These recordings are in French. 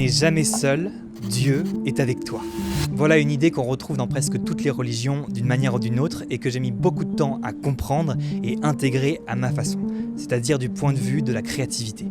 n'es jamais seul, Dieu est avec toi. Voilà une idée qu'on retrouve dans presque toutes les religions d'une manière ou d'une autre et que j'ai mis beaucoup de temps à comprendre et intégrer à ma façon, c'est-à-dire du point de vue de la créativité.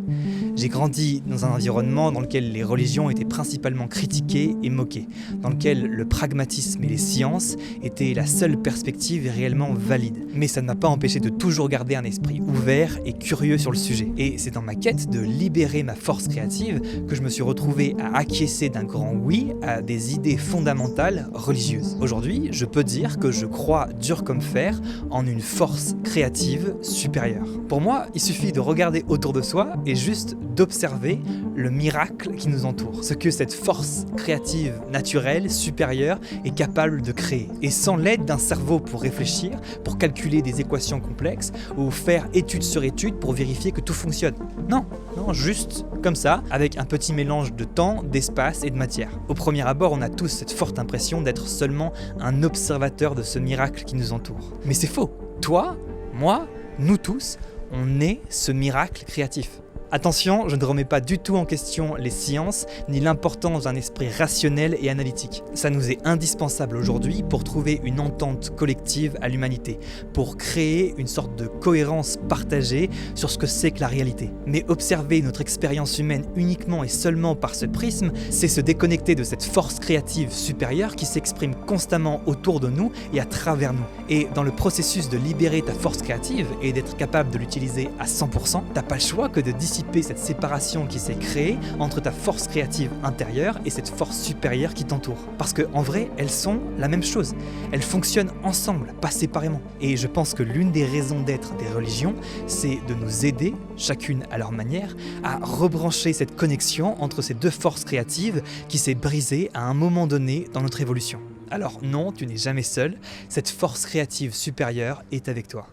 J'ai grandi dans un environnement dans lequel les religions étaient principalement critiquées et moquées, dans lequel le pragmatisme et les sciences étaient la seule perspective réellement valide. Mais ça ne m'a pas empêché de toujours garder un esprit ouvert et curieux sur le sujet. Et c'est dans ma quête de libérer ma force créative que je me suis retrouvé à acquiescer d'un grand oui à des idées fondamentales religieuses. Aujourd'hui, je peux dire que je crois dur comme fer en une force créative supérieure. Pour moi, il suffit de regarder autour de soi et juste d'observer le miracle qui nous entoure, ce que cette force créative naturelle, supérieure, est capable de créer. Et sans l'aide d'un cerveau pour réfléchir, pour calculer des équations complexes, ou faire étude sur étude pour vérifier que tout fonctionne. Non, juste comme ça, avec un petit mélange de temps, d'espace et de matière. Au premier abord, on a tous cette forte impression d'être seulement un observateur de ce miracle qui nous entoure. Mais c'est faux. Toi, moi, nous tous, on est ce miracle créatif. Attention, je ne remets pas du tout en question les sciences, ni l'importance d'un esprit rationnel et analytique. Ça nous est indispensable aujourd'hui pour trouver une entente collective à l'humanité, pour créer une sorte de cohérence partagée sur ce que c'est que la réalité. Mais observer notre expérience humaine uniquement et seulement par ce prisme, c'est se déconnecter de cette force créative supérieure qui s'exprime constamment autour de nous et à travers nous. Et dans le processus de libérer ta force créative et d'être capable de l'utiliser à 100%, t'as pas le choix que de dissiper cette séparation qui s'est créée entre ta force créative intérieure et cette force supérieure qui t'entoure. Parce qu'en vrai, elles sont la même chose. Elles fonctionnent ensemble, pas séparément. Et je pense que l'une des raisons d'être des religions, c'est de nous aider, chacune à leur manière, à rebrancher cette connexion entre ces deux forces créatives qui s'est brisée à un moment donné dans notre évolution. Alors non, tu n'es jamais seul, cette force créative supérieure est avec toi.